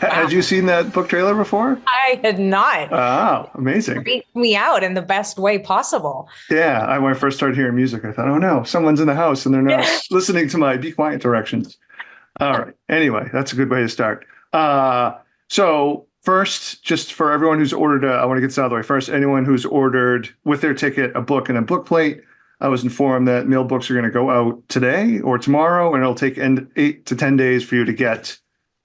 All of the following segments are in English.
Wow. Had you seen that book trailer before? I had not. Oh, amazing. Freaked me out in the best way possible. Yeah, when I first started hearing music, I thought, oh no, someone's in the house and they're not Yeah. listening to my be quiet directions. All right. Anyway, that's a good way to start. So first, just for everyone who's ordered, I want to get this out of the way. First, anyone who's ordered with their ticket a book and a book plate, I was informed that mail books are going to go out today or tomorrow, and it'll take 8 to 10 days for you to get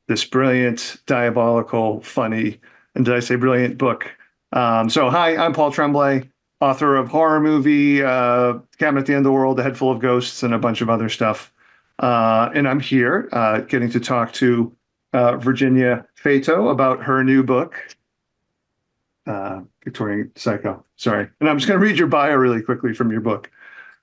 this brilliant, diabolical, funny, and did I say brilliant book? So hi, I'm Paul Tremblay, author of horror movie, Cabin at the End of the World, A Head Full of Ghosts, and a bunch of other stuff. And I'm here getting to talk to Virginia Feito about her new book, Victorian Psycho. Sorry. And I'm just going to read your bio really quickly from your book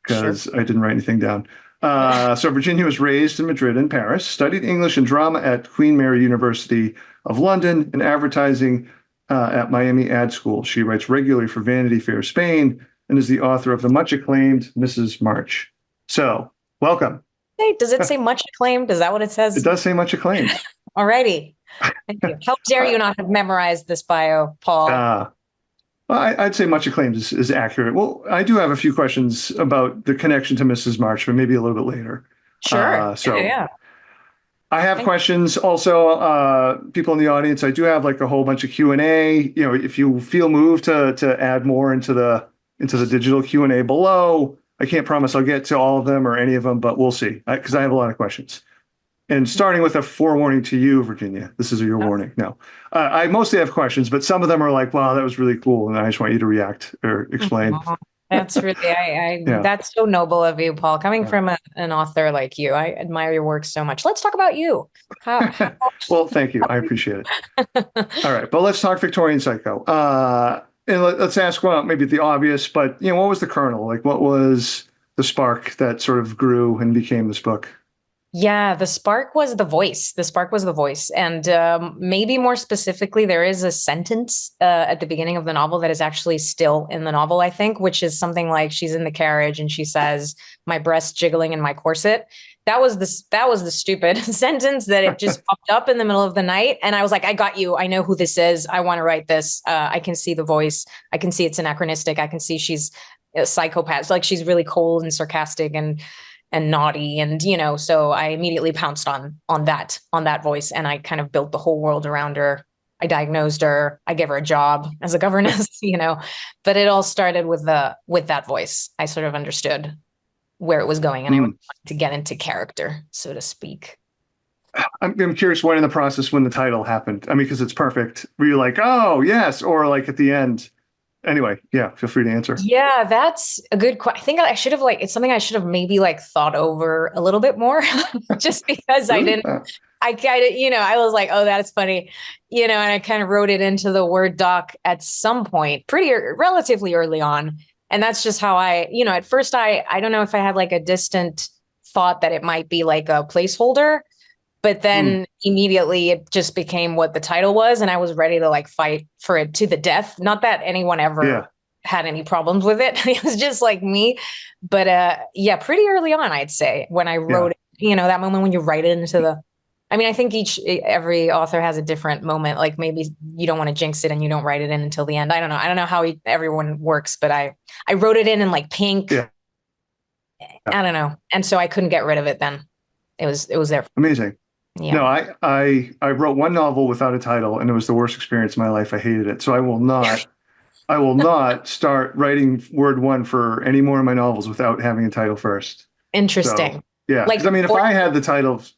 Sure. because I didn't write anything down. So Virginia was raised in Madrid and Paris, studied English and drama at Queen Mary University of London and advertising at Miami Ad School. She writes regularly for Vanity Fair Spain and is the author of the much acclaimed Mrs. March. So welcome. Hey, does it say much acclaimed? Is that what it says? It does say much acclaimed. Alrighty. Thank you. How dare you not have memorized this bio, Paul? Well, I'd say much acclaimed is accurate. Well, I do have a few questions about the connection to Mrs. March, but maybe a little bit later. Sure. So Yeah. I have questions also, people in the audience. I do have like a whole bunch of Q&A. You know, if you feel moved to add more into the digital Q&A below, I can't promise I'll get to all of them or any of them, but we'll see because I have a lot of questions. And starting with a forewarning to you, Virginia, this is your warning. No, I mostly have questions, but some of them are like, wow, that was really cool. And I just want you to react or explain. Oh, that's really, Yeah. that's so noble of you, Paul. Coming from an author like you, I admire your work so much. Let's talk about you. Well, thank you. I appreciate it. All right, but let's talk Victorian Psycho. And let's ask, well, maybe the obvious, but you know, what was the kernel? Like, what was the spark that sort of grew and became this book? Yeah, the spark was the voice. The spark was the voice. And maybe more specifically, there is a sentence at the beginning of the novel that is actually still in the novel, I think, which is something like she's in the carriage and she says, my breast jiggling in my corset. That was the stupid sentence that it just popped up in the middle of the night. And I was like, I got you. I know who this is. I want to write this. I can see the voice. I can see it's anachronistic. I can see she's a psychopath. Like she's really cold and sarcastic and naughty. And, you know, so I immediately pounced on that voice and I kind of built the whole world around her. I diagnosed her. I gave her a job as a governess, you know, but it all started with that voice. I sort of understood where it was going and I wanted to get into character, so to speak. I'm curious when in the process when the title happened. I mean, because it's perfect. Were you like, oh, yes, or like at the end? Anyway, yeah, feel free to answer. Yeah, that's a good question. I think I should have it's something I should have maybe like thought over a little bit more just because Really? I didn't, I kind of, you know, I was like, oh, that's funny, you know, and I kind of wrote it into the Word doc at some point, relatively early on. And that's just how you know, at first I don't know if I had like a distant thought that it might be like a placeholder. But then immediately it just became what the title was. And I was ready to like fight for it to the death. Not that anyone ever had any problems with it. It was just like me. But yeah, pretty early on, I'd say, when I wrote it, you know, that moment when you write it into I mean, I think every author has a different moment. Like maybe you don't want to jinx it and you don't write it in until the end. I don't know. I don't know how everyone works, but I wrote it in like pink. Yeah. I don't know. And so I couldn't get rid of it then. It was there. Amazing. Yeah. No, I wrote one novel without a title, and it was the worst experience of my life. I hated it. So I will not start writing word one for any more of my novels without having a title first. Interesting. So, yeah. Like, I mean, if I had the title of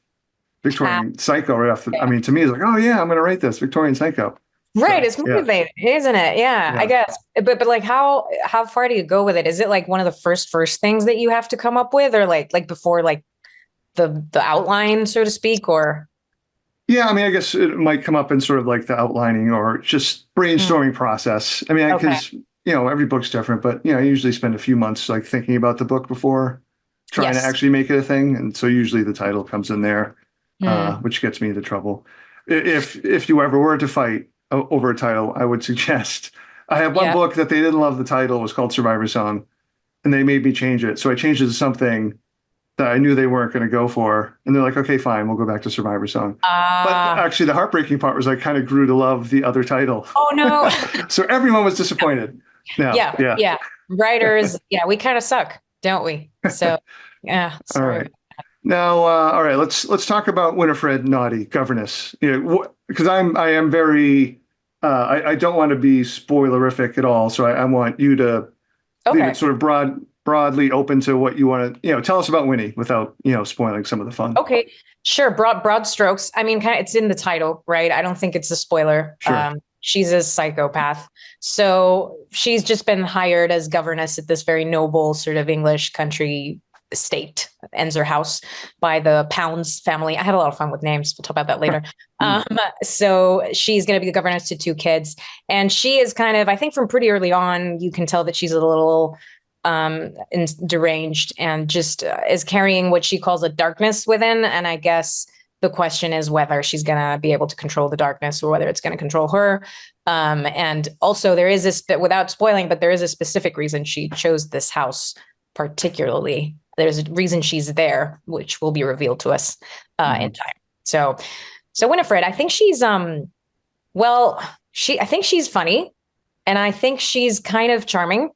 Victorian Psycho right off I mean, to me, it's like, oh yeah, I'm going to write this Victorian Psycho. Right. So, It's motivating, isn't it? Yeah, I guess. But like, how far do you go with it? Is it like one of the first things that you have to come up with, or like before like the outline, so to speak, or? Yeah, I mean, I guess it might come up in sort of like the outlining or just brainstorming process. I mean, because, you know, every book's different, but, you know, I usually spend a few months like thinking about the book before trying to actually make it a thing. And so usually the title comes in there, which gets me into trouble. If you ever were to fight over a title, I would suggest, I have one book that they didn't love the title. It was called Survivor Song, and they made me change it. So I changed it to something that I knew they weren't going to go for. And they're like, okay, fine, we'll go back to Survivor Song. But Ah, actually, the heartbreaking part was I kind of grew to love the other title. oh no. So everyone was disappointed. Yeah, Yeah, yeah. yeah. Writers, yeah, we kind of suck, don't we? So, yeah, All sorry. right. Now, all right, let's talk about Winifred Naughty, governess. You know, because I am very I don't want to be spoilerific at all, so I want you to leave it Okay. sort of broadly open to what you want to, tell us about Winnie without, spoiling some of the fun. Okay. Sure. Broad strokes. I mean, kind of it's in the title, right? I don't think it's a spoiler. Sure. She's a psychopath. So she's just been hired as governess at this very noble sort of English country estate, Ensor House, by the Pounds family. I had a lot of fun with names. We'll talk about that later. Mm. So she's going to be the governess to two kids. And she is kind of, I think from pretty early on, you can tell that she's a little deranged and just is carrying what she calls a darkness within. And I guess the question is whether she's going to be able to control the darkness or whether it's going to control her. And also there is this, without spoiling, but there is a specific reason she chose this house particularly. There's a reason she's there, which will be revealed to us in time. So Winifred, I think she's I think she's funny, and I think she's kind of charming.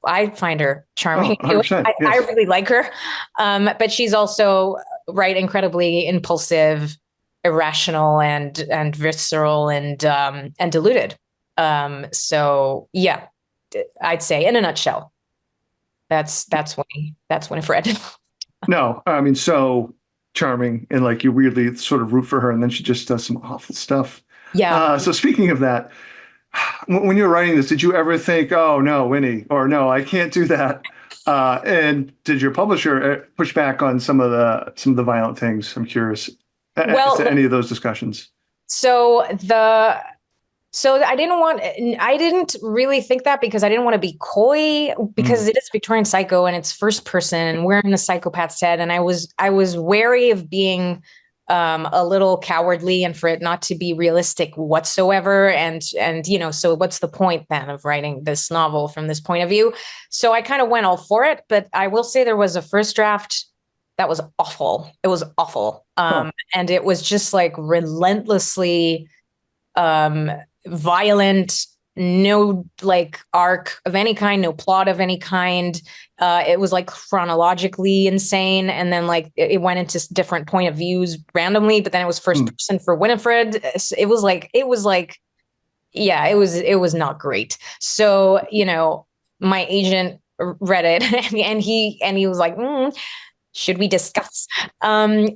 I find her charming. Oh, 100%. I Yes. really like her. But she's also incredibly impulsive, irrational, and visceral and deluded. So yeah, I'd say in a nutshell, that's Winifred. No, I mean, so charming and like you weirdly sort of root for her and then she just does some awful stuff. Yeah. So speaking of that, when you were writing this, did you ever think, oh no, Winnie, or no, I can't do that? And did your publisher push back on some of the violent things? I'm curious. Well, To any of those discussions. So I didn't really think that because I didn't want to be coy because it is Victorian Psycho and it's first person and we're in the psychopath's head. And I was wary of being a little cowardly and for it not to be realistic whatsoever. And so what's the point then of writing this novel from this point of view? So I kind of went all for it, but I will say there was a first draft that was awful. It was awful. And it was just like relentlessly violent, no like arc of any kind, no plot of any kind. It was like chronologically insane. And then like it went into different point of views randomly, but then it was first person for Winifred. It was not great. So, my agent read it and he was like, should we discuss? And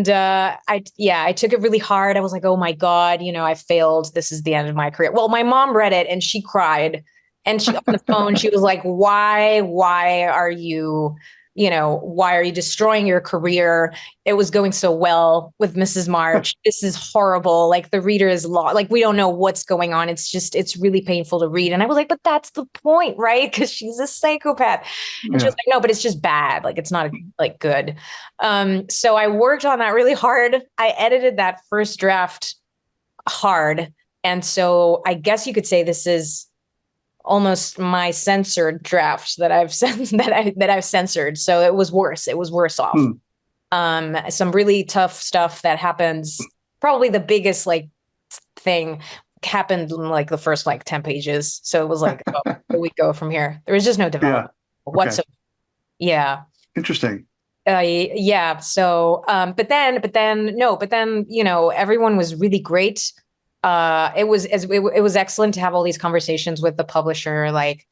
I took it really hard. I was like, oh my God, I failed. This is the end of my career. Well, my mom read it and she cried and she on the phone, she was like, why are you destroying your career? It was going so well with Mrs. March. This is horrible. Like the reader is lost. Like we don't know what's going on. It's really painful to read. And I was like, but that's the point, right? Because she's a psychopath. And she was like, no, but it's just bad. Like it's not like good. So I worked on that really hard. I edited that first draft hard. And so I guess you could say this is almost my censored draft that I've censored. So it was worse. It was worse off. Some really tough stuff that happens. Probably the biggest thing happened in the first 10 pages. So it was like, oh, where we go from here? There was just no development whatsoever. Yeah. Interesting. Yeah. So, but then, everyone was really great. It was excellent to have all these conversations with the publisher. Like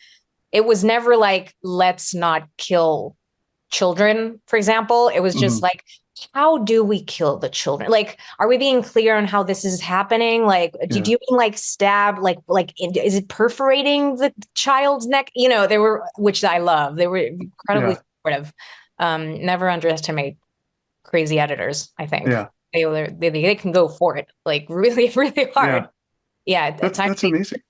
it was never like, let's not kill children, for example. It was just like, how do we kill the children? Like, are we being clear on how this is happening? Like, do you mean stab, is it perforating the child's neck? Which I love. They were incredibly supportive. Never underestimate crazy editors, I think. Yeah. They can go for it really, really hard. Yeah. That's amazing.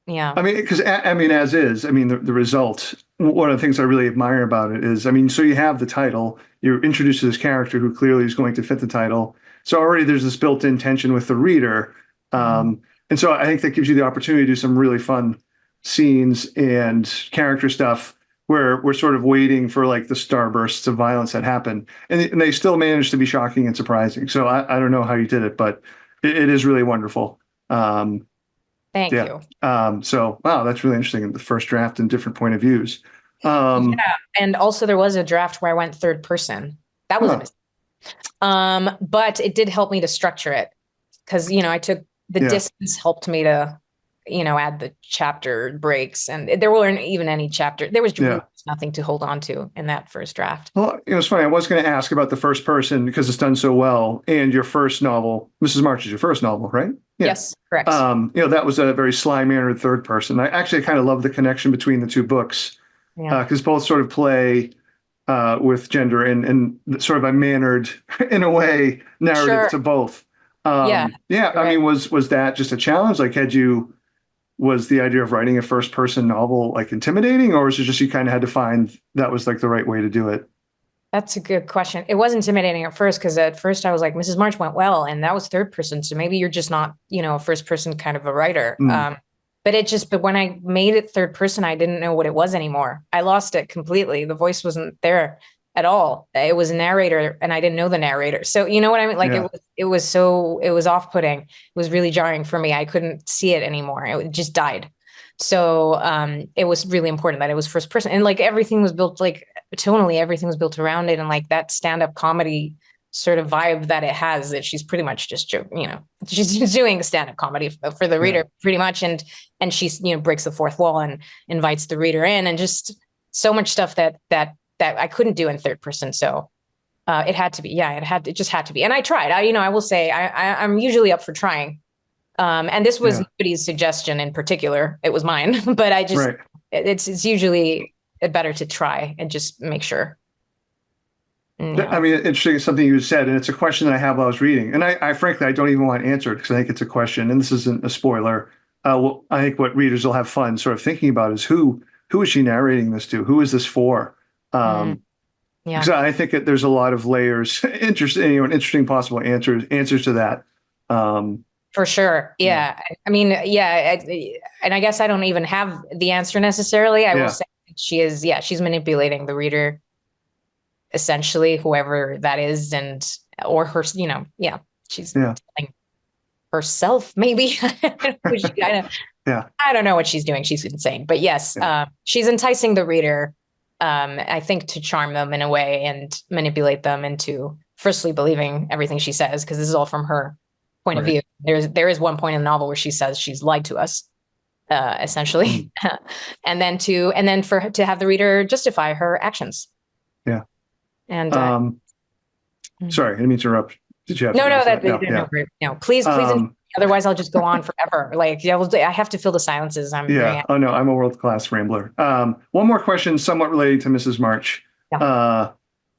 Yeah. I mean, because as is, the result, one of the things I really admire about it is, so you have the title, you're introduced to this character who clearly is going to fit the title. So already there's this built-in tension with the reader. And so I think that gives you the opportunity to do some really fun scenes and character stuff where we're sort of waiting for like the starbursts of violence that happen, and they still manage to be shocking and surprising. So I don't know how you did it, but it is really wonderful. Thank Yeah. you. So wow, that's really interesting. The first draft and different point of views. Um, Yeah. And also there was a draft where I went third person. That was a huh, mistake. But it did help me to structure it because, I took the yeah. distance helped me to, add the chapter breaks, and there weren't even any chapter. There was really Yeah. nothing to hold on to in that first draft. Well, it was funny. I was going to ask about the first person because it's done so well. And your first novel, Mrs. March, is your first novel, right? Yeah. Yes, correct. That was a very sly-mannered third person. I actually kind of love the connection between the two books Yeah. because both sort of play with gender and sort of a mannered, in a way, narrative Sure. to both. Yeah. Yeah. I mean, was that just a challenge? Like, was the idea of writing a first person novel like intimidating, or was it just you kind of had to find that was like the right way to do it? That's a good question. It was intimidating at first because at first I was like, Mrs. March went well, and that was third person. So maybe you're just not, a first person kind of a writer. Mm, But when I made it third person, I didn't know what it was anymore. I lost it completely. The voice wasn't there at all. It was a narrator, and I didn't know the narrator. So you know what I mean? Like yeah. it was off-putting. It was really jarring for me. I couldn't see it anymore. It just died. So it was really important that it was first person, and like everything was built like tonally, everything was built around it, and like that stand-up comedy sort of vibe that it has, that she's pretty much just she's doing stand-up comedy for the Yeah. reader pretty much, and she's breaks the fourth wall and invites the reader in, and just so much stuff that I couldn't do in third person. So it had to be, it just had to be, and I tried. I will say I'm usually up for trying. And this was Yeah. nobody's suggestion in particular. It was mine, but I just, Right. it's usually better to try and just make sure. I mean, interesting, something you said, and it's a question that I have while I was reading. And I frankly, I don't even want to answer it because I think it's a question, and this isn't a spoiler. Well, I think what readers will have fun sort of thinking about is who is she narrating this to? Who is this for? Yeah, Because I think that there's a lot of layers, interesting possible answers to that. for sure. Yeah. Yeah. I mean, yeah. And I guess I don't even have the answer necessarily. I will Yeah. say she's manipulating the reader, essentially, whoever that is, or her, she's Yeah. telling herself, maybe. Yeah. I don't know what she's doing. She's insane. But yes, Yeah. she's enticing the reader, I think, to charm them in a way and manipulate them into firstly believing everything she says, because this is all from her point of Right. view. There is one point in the novel where she says she's lied to us, essentially, and then to have the reader justify her actions. Yeah. And Sorry, I didn't mean to interrupt. Did you have no, to no, answer that that? Yeah. no, please, otherwise I'll just go on forever. Like, yeah, I have to fill the silences. I'm very Yeah. Oh no, I'm a world-class rambler. One more question, somewhat related to Mrs. March. Yeah.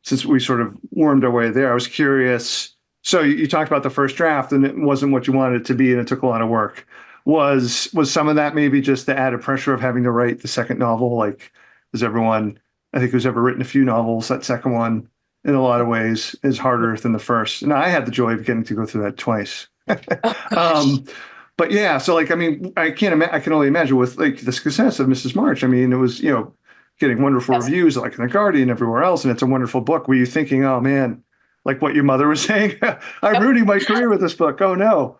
Since we sort of wormed our way there, I was curious. So you talked about the first draft, and it wasn't what you wanted it to be, and it took a lot of work. Was some of that maybe just the added pressure of having to write the second novel? Like, as everyone, I think who's ever written a few novels, that second one, in a lot of ways, is harder than the first. And I had the joy of getting to go through that twice. Oh, gosh. But yeah, so like, I mean, I can only imagine with like the success of Mrs. March. I mean, it was, getting wonderful Yes. reviews like in the Guardian, everywhere else, and it's a wonderful book. Were you thinking, oh man, like what your mother was saying, I'm ruining my career with this book. Oh no.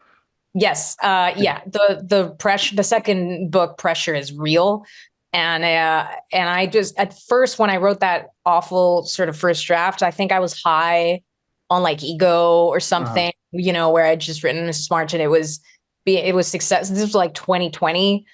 Yes. Yeah. The pressure, the second book pressure is real. And I just, at first, when I wrote that awful sort of first draft, I think I was high on like ego or something, where I'd just written Mrs. March, and it was success. This was like 2020.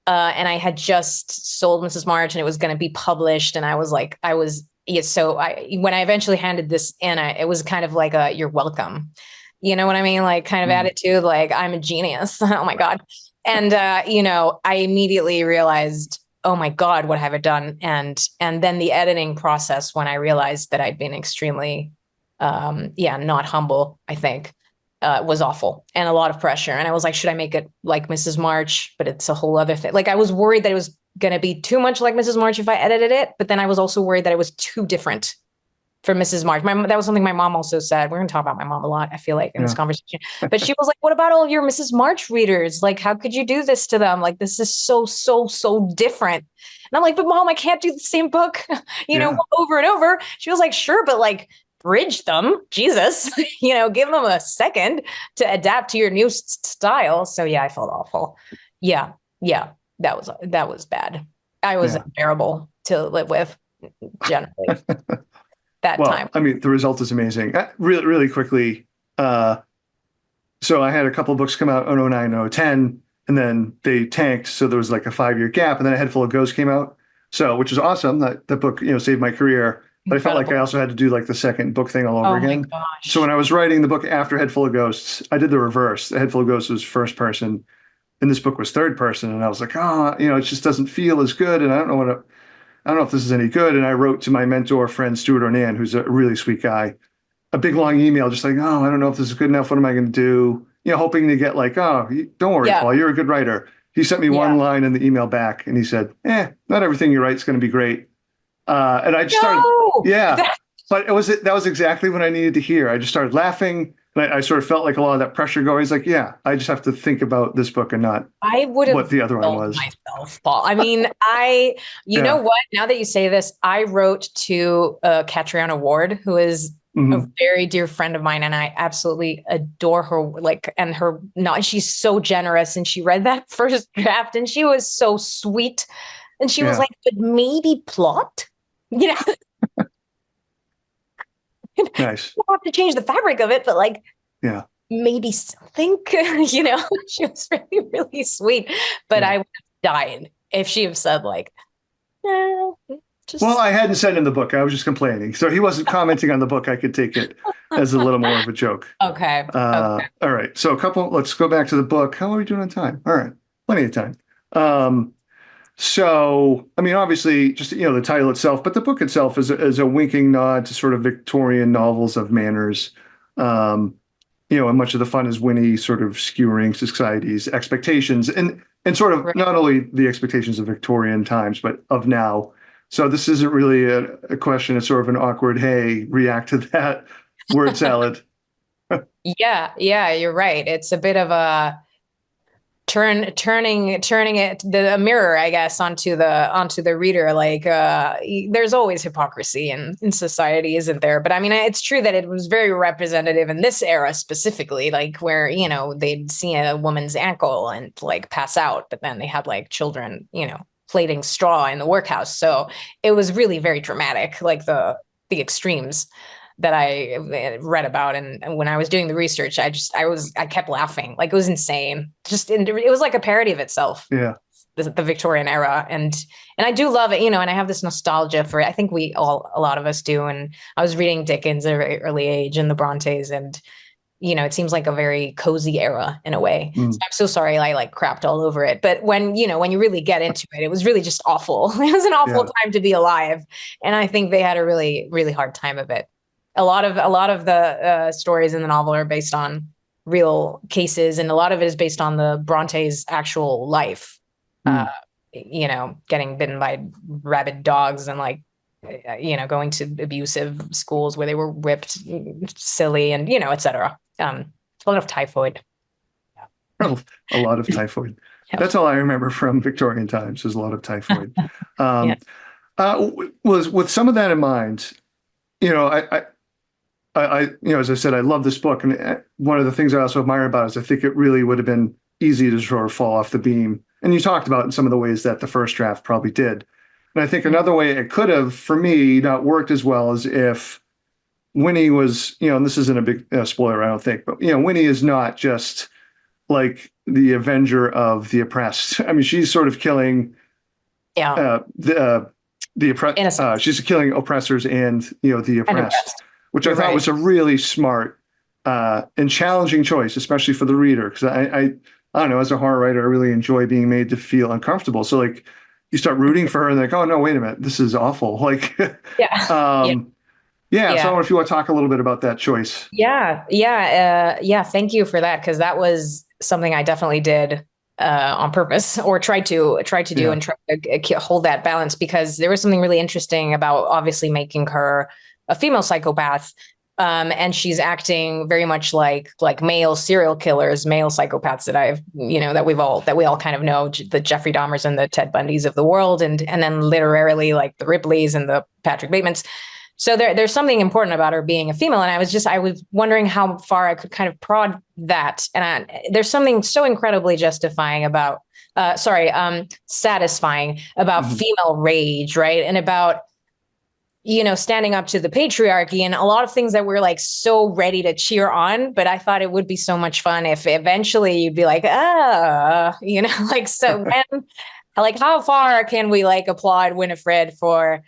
And I had just sold Mrs. March, and it was going to be published. And when I eventually handed this in, it was kind of like you're welcome. You know what I mean? Like kind of attitude, like I'm a genius. Oh my God. And, I immediately realized, oh my God, what have I done? And then the editing process, when I realized that I'd been extremely, not humble, I think, was awful, and a lot of pressure. And I was like, should I make it like Mrs. March? But it's a whole other thing. Like I was worried that it was going to be too much like Mrs. March if I edited it. But then I was also worried that it was too different for Mrs. March. That was something my mom also said. We're going to talk about my mom a lot, I feel like, in this Yeah. conversation. But she was like, what about all your Mrs. March readers? Like, how could you do this to them? Like, this is so, so, so different. And I'm like, but Mom, I can't do the same book, over and over. She was like, sure, but like, bridge them, Jesus, give them a second to adapt to your new style. So yeah, I felt awful. Yeah. That was bad. I was unbearable to live with generally. Time. I mean, the result is amazing. Really, really quickly. So I had a couple of books come out in 09, 010, and then they tanked. So there was like a 5-year gap, and then A Head Full of Ghosts came out. So, which is awesome. That book, saved my career. But I felt like I also had to do like the second book thing all over again. My gosh. So when I was writing the book after Head Full of Ghosts, I did the reverse. The Head Full of Ghosts was first person, and this book was third person. And I was like, it just doesn't feel as good. And I don't know if this is any good. And I wrote to my mentor friend, Stuart Ornan, who's a really sweet guy, a big long email, just like, I don't know if this is good enough. What am I going to do? Hoping to get like, don't worry, Paul, you're a good writer. He sent me one line in the email back, and he said, not everything you write is going to be great. And I just started, but that was exactly what I needed to hear. I just started laughing. And I sort of felt like a lot of that pressure going. He's like, I just have to think about this book and not what the other one was. Myself, Paul. I mean, you know what? Now that you say this, I wrote to Catriona Ward, who is a very dear friend of mine, and I absolutely adore her. She's so generous, and she read that first draft, and she was so sweet, and she was like, "But maybe plot, Nice. You have to change the fabric of it, but like, maybe something." She was really, really sweet, but I would have died if she had said like, Well, I hadn't said in the book. I was just complaining. So he wasn't commenting on the book. I could take it as a little more of a joke. Okay. All right. So let's go back to the book. How are we doing on time? All right. Plenty of time. So, I mean, obviously just, the title itself, but the book itself is a winking nod to sort of Victorian novels of manners. And much of the fun is Winnie sort of skewering society's expectations and sort of not only the expectations of Victorian times, but of now. So this isn't really a question. It's sort of an awkward, hey, react to that word salad. Yeah, you're right. It's a bit of a turning it a mirror, I guess, onto the reader. Like there's always hypocrisy in society, isn't there? But I mean, it's true that it was very representative in this era specifically, like where they'd see a woman's ankle and like pass out, but then they had like children, plaiting straw in the workhouse. So it was really very dramatic, like the extremes that I read about. And when I was doing the research, I kept laughing. Like it was insane. It was like a parody of itself. Yeah. The Victorian era. And I do love it, and I have this nostalgia for it. I think a lot of us do. And I was reading Dickens at a very early age and the Brontes, and it seems like a very cozy era in a way. So I'm so sorry I like crapped all over it. But when you really get into it, it was really just awful. It was an awful time to be alive. And I think they had a really, really hard time of it. A lot of the stories in the novel are based on real cases, and a lot of it is based on the Brontes' actual life. Getting bitten by rabid dogs and like, going to abusive schools where they were whipped silly and, etc. A lot of typhoid. A lot of typhoid. That's all I remember from Victorian times is a lot of typhoid. Was with some of that in mind, I as I said, I love this book. And one of the things I also admire about it is I think it really would have been easy to sort of fall off the beam. And you talked about in some of the ways that the first draft probably did. And I think another way it could have, for me, not worked as well as if Winnie was, and this isn't a big spoiler, I don't think, but, Winnie is not just like the avenger of the oppressed. I mean, she's sort of killing the oppressed. She's killing oppressors and, the oppressed, which I thought was a really smart and challenging choice, especially for the reader. Because I don't know, as a horror writer, I really enjoy being made to feel uncomfortable. So like you start rooting for her and like, oh no, wait a minute, this is awful. Like, So I wonder if you want to talk a little bit about that choice. Thank you for that. Cause that was something I definitely did on purpose, or tried to do and try to hold that balance, because there was something really interesting about obviously making her a female psychopath. And she's acting very much like male serial killers, male psychopaths that we all kind of know, the Jeffrey Dahmers and the Ted Bundys of the world, and then literarily like the Ripleys and the Patrick Batemans. So there's something important about her being a female, and I was wondering how far I could kind of prod that. And there's something so incredibly satisfying about female rage, right? And about standing up to the patriarchy and a lot of things that we're like so ready to cheer on. But I thought it would be so much fun if eventually you'd be like, like, so when, like, how far can we like applaud Winifred for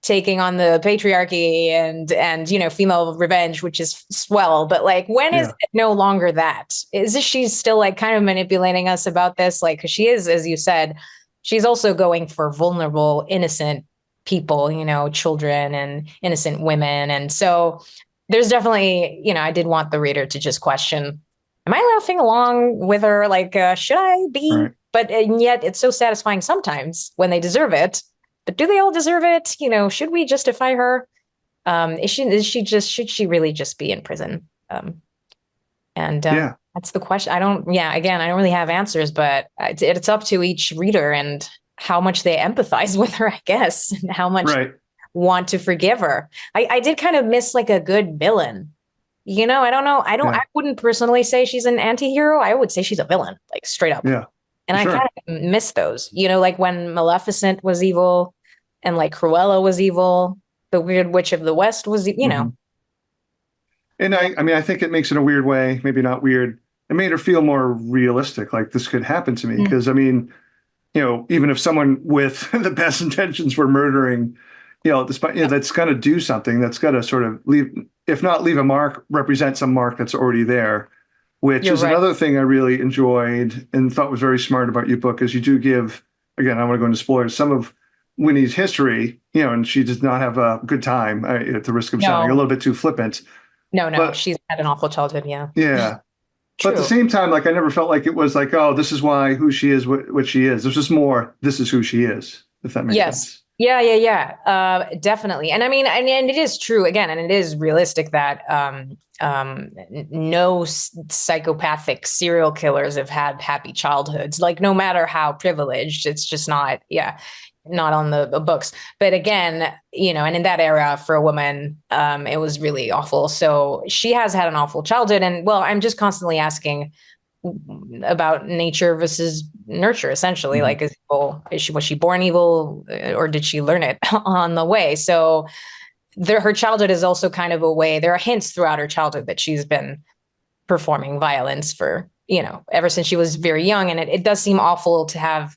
taking on the patriarchy and female revenge, which is swell. But like, when is it no longer that? She's still like kind of manipulating us about this? Like, 'cause she is, as you said, she's also going for vulnerable, innocent people, children and innocent women. And so there's definitely, I did want the reader to just question, am I laughing along with her? Like, should I be? Right. But and yet it's so satisfying sometimes when they deserve it. But do they all deserve it? Should we justify her? Should she really just be in prison? That's the question. I don't really have answers, but it's up to each reader and how much they empathize with her, I guess, and how much want to forgive her. I did kind of miss like a good villain. I don't know. I wouldn't personally say she's an anti-hero. I would say she's a villain, like straight up. Yeah. And I kind of miss those, like when Maleficent was evil and like Cruella was evil, the Weird Witch of the West was, And I think it makes it a weird way, maybe not weird. It made her feel more realistic. Like this could happen to me. Because even if someone with the best intentions were murdering, despite, that's got to do something. That's got to sort of leave, if not leave a mark, represent some mark that's already there, which is another thing I really enjoyed and thought was very smart about your book, is you do give, again, I want to go into spoilers, some of Winnie's history, and she does not have a good time, at the risk of sounding a little bit too flippant. No, but she's had an awful childhood. Yeah. Yeah. But at the same time, like, I never felt like it was like, oh, this is who she is, what she is. There's just more, this is who she is, if that makes sense. Yeah. Definitely. And I mean, and it is true again, and it is realistic that no psychopathic serial killers have had happy childhoods, like no matter how privileged. It's just not on the books. But again, and in that era for a woman, it was really awful. So she has had an awful childhood. And well, I'm just constantly asking about nature versus nurture, essentially. Like, was she born evil, or did she learn it on the way? So her childhood is also kind of a way. There are hints throughout her childhood that she's been performing violence for, ever since she was very young. And it does seem awful to have,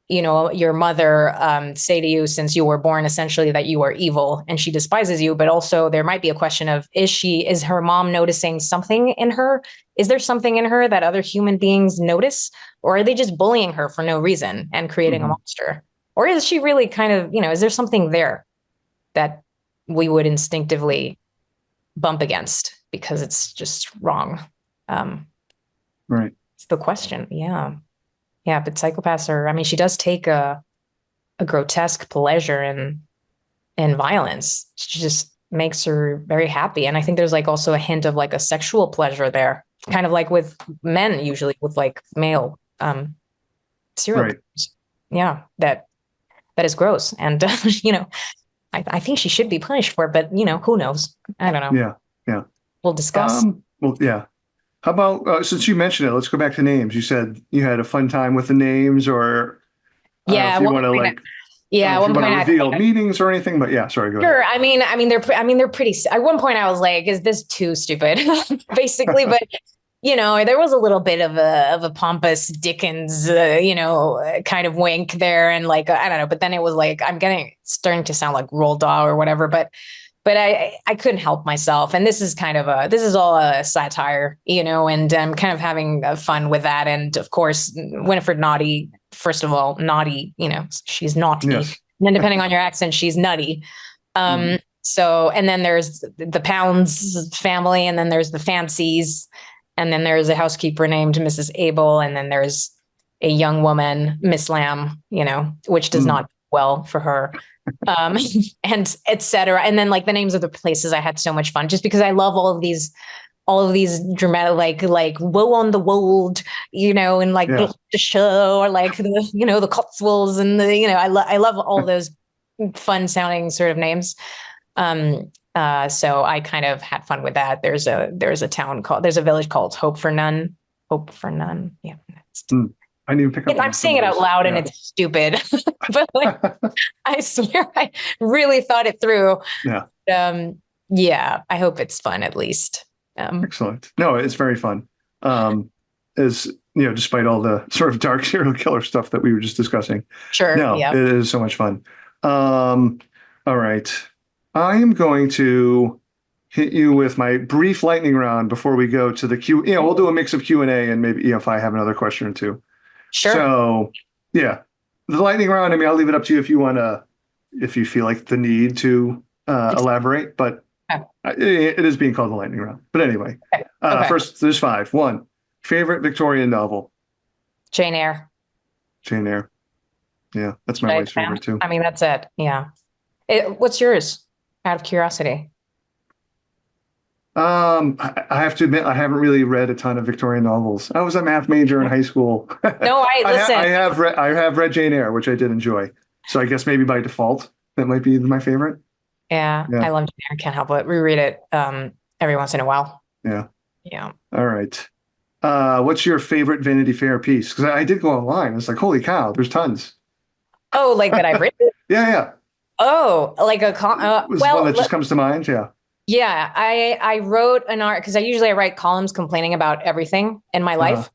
your mother say to you, since you were born, essentially, that you are evil and she despises you. But also there might be a question of, is her mom noticing something in her? Is there something in her that other human beings notice? Or are they just bullying her for no reason and creating a monster? Or is she really kind of, is there something there that we would instinctively bump against because it's just wrong? Right. It's the question. Yeah. Yeah, but psychopaths are, she does take a grotesque pleasure in violence. She just makes her very happy. And I think there's like also a hint of like a sexual pleasure there, kind of like with men, usually with like male serial killers. Yeah, that is gross. And, I think she should be punished for it, but, who knows? I don't know. Yeah. We'll discuss. How about, since you mentioned it, let's go back to names. You said you had a fun time with the names, or if you want to reveal meanings or anything, but sorry, go ahead. Sure. I mean, they're pretty, at one point I was like, is this too stupid? Basically, but there was a little bit of a pompous Dickens, kind of wink there. And like, I don't know, but then it was like, starting to sound like Roald Dahl or whatever, but I couldn't help myself. And this is all a satire, and I'm kind of having fun with that. And of course, Winifred Naughty, first of all, naughty, she's naughty. Yes. And then depending on your accent, she's nutty. So, and then there's the Pounds family, and then there's the Fancies, and then there's a housekeeper named Mrs. Abel. And then there's a young woman, Miss Lamb, which does not well for her. and etc. And then like the names of the places, I had so much fun just because I love all of these dramatic, like woe on the wold, and like Yeah. the show, or like the Cotswolds, and I love all those fun sounding sort of names. So I kind of had fun with that. There's a village called Hope for None. Hope for None. Yeah. I didn't even pick up on I'm some saying of it out those. loud and Yeah. it's stupid, but like, I swear I really thought it through. Yeah. Yeah, I hope it's fun at least. Excellent. No, it's very fun. As despite all the sort of dark serial killer stuff that we were just discussing. Sure. No, Yeah. it is so much fun. All right. I am going to hit you with my brief lightning round before we go to the Q. We'll do a mix of Q&A and maybe if I have another question or two. Sure. So, yeah, the lightning round. I mean, I'll leave it up to you if you feel like the need to elaborate, but it is being called the lightning round. But anyway, Okay. First, there's 5. 1, favorite Victorian novel. Jane Eyre. Jane Eyre. Yeah, that's my wife's favorite too. I mean, that's it. Yeah. What's yours? Out of curiosity. I have to admit, I haven't really read a ton of Victorian novels. I was a math major in high school. No, listen. I have read Jane Eyre, which I did enjoy. So I guess maybe by default, that might be my favorite. Yeah. I love Jane Eyre. Can't help but reread it every once in a while. Yeah. Yeah. All right. What's your favorite Vanity Fair piece? Because I did go online. It's like, holy cow, there's tons. Oh, like that I've written? Yeah. Oh, like a one that just comes to mind. Yeah. Yeah, I wrote an art because I write columns complaining about everything in my life.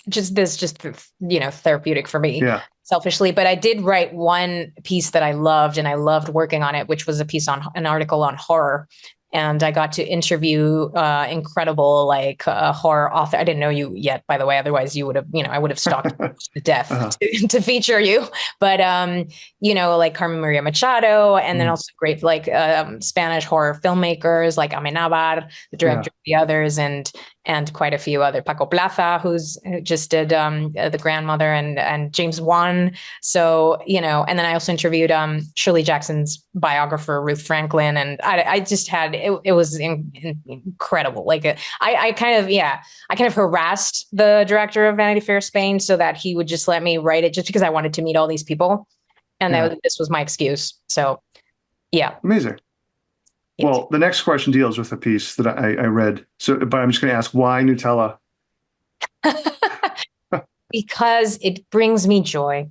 Just therapeutic for me. Yeah. Selfishly, but I did write one piece that I loved, and I loved working on it, which was a piece on an article on horror. And I got to interview incredible horror author. I didn't know you yet, by the way. Otherwise, you would have, I would have stalked to death to feature you. But like Carmen Maria Machado, and then also great Spanish horror filmmakers like Amenábar, the director of the others, and quite a few other. Paco Plaza, who just did The Grandmother, and James Wan. So and then I also interviewed Shirley Jackson's biographer Ruth Franklin, and I just had. It was incredible. I kind of harassed the director of Vanity Fair Spain so that he would just let me write it, just because I wanted to meet all these people, and this was my excuse. So, yeah, amazing. Well, the next question deals with a piece that I read. So, but I'm just going to ask, why Nutella? Because it brings me joy,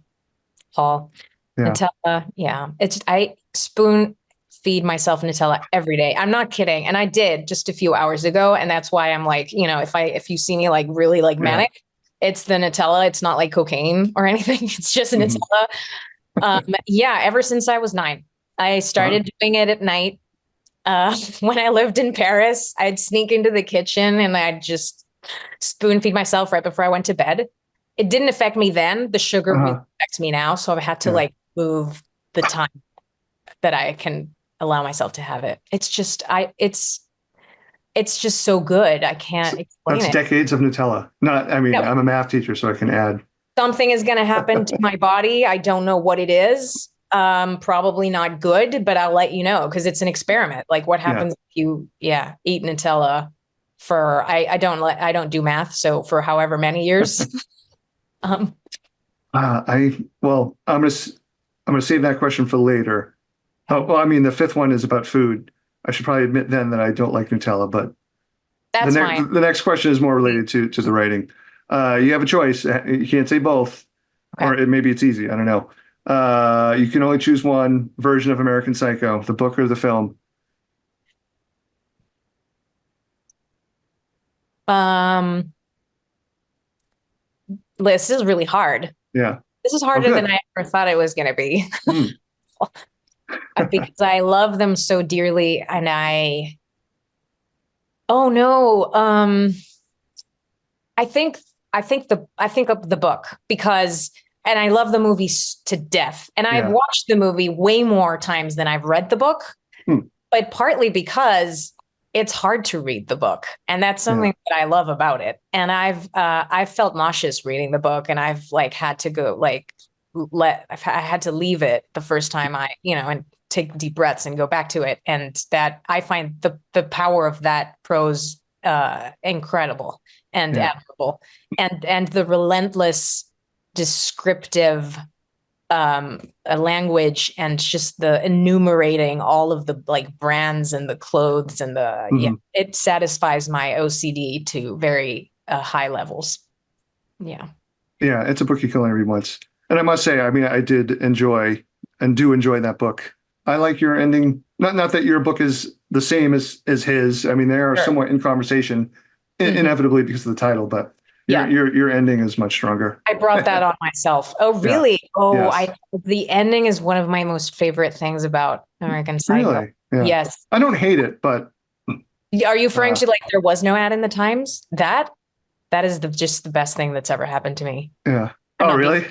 Paul. Yeah. Nutella, I spoon feed myself Nutella every day. I'm not kidding. And I did just a few hours ago. And that's why I'm like, if you see me really manic, it's the Nutella. It's not like cocaine or anything. It's just Nutella. Ever since I was 9, I started doing it at night. When I lived in Paris, I'd sneak into the kitchen and I'd just spoon feed myself right before I went to bed. It didn't affect me then. The sugar really affects me now. So I've had to move the time that I can allow myself to have it. It's just, it's just so good. I can't explain That's it. decades of Nutella. I'm a math teacher, so I can add. Something is going to happen to my body. I don't know what it is. Probably not good, but I'll let you know, because it's an experiment. Like, what happens if you, eat Nutella for, I don't do math. So for however many years. I'm going to save that question for later. Oh, well, the 5th one is about food. I should probably admit then that I don't like Nutella, but that's fine. The next question is more related to the writing. You have a choice. You can't say both, or maybe it's easy. I don't know. You can only choose one version of American Psycho, the book or the film. This is really hard. Yeah. This is harder than I ever thought it was going to be. Because I love them so dearly, and I think of the book, because, and I love the movie to death, and I've watched the movie way more times than I've read the book, but partly because it's hard to read the book, and that's something that I love about it. And I've felt nauseous reading the book, and I've had to go I had to leave it the first time and take deep breaths and go back to it. And that I find the power of that prose incredible and admirable, and the relentless descriptive a language, and just the enumerating all of the like brands and the clothes and it satisfies my OCD to very high levels. Yeah, it's a book you can only read once. And I must say, I mean, I did enjoy and do enjoy that book. I like your ending. Not that your book is the same as his. I mean, they are somewhat in conversation, inevitably because of the title, but your ending is much stronger. I brought that on myself. Oh, really? Yeah. Oh, yes. The ending is one of my most favorite things about American Psycho. Really? Yeah. Yes. I don't hate it, but are you referring to like there was no ad in the Times? That is just the best thing that's ever happened to me. Yeah. Oh, really?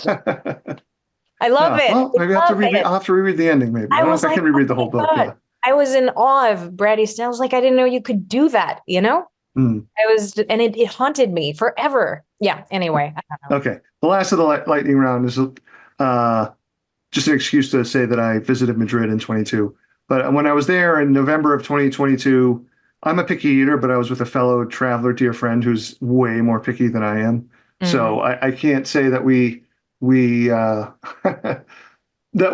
I love it. Well, maybe I'll have to reread the ending. Maybe I don't know if I can reread the whole book. Yeah. I was in awe of Brad Easton. I was like, I didn't know you could do that. And it haunted me forever. Yeah. Anyway. I don't know. Okay. The last of the lightning round is just an excuse to say that I visited Madrid in 22. But when I was there in November of 2022, I'm a picky eater, but I was with a fellow traveler, dear friend, who's way more picky than I am. So I can't say that we that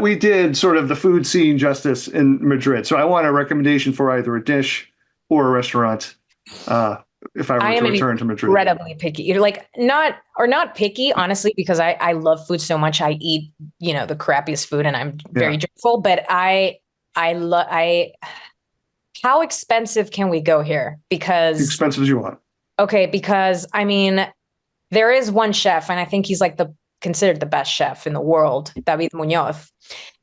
we did sort of the food scene justice in Madrid. So I want a recommendation for either a dish or a restaurant if I were to return to Madrid. Incredibly picky. You're like not picky, honestly, because I love food so much. I eat, the crappiest food, and I'm very joyful. But how expensive can we go here? Because as expensive as you want. Okay, because I mean, there is one chef, and I think he's like considered the best chef in the world, David Muñoz.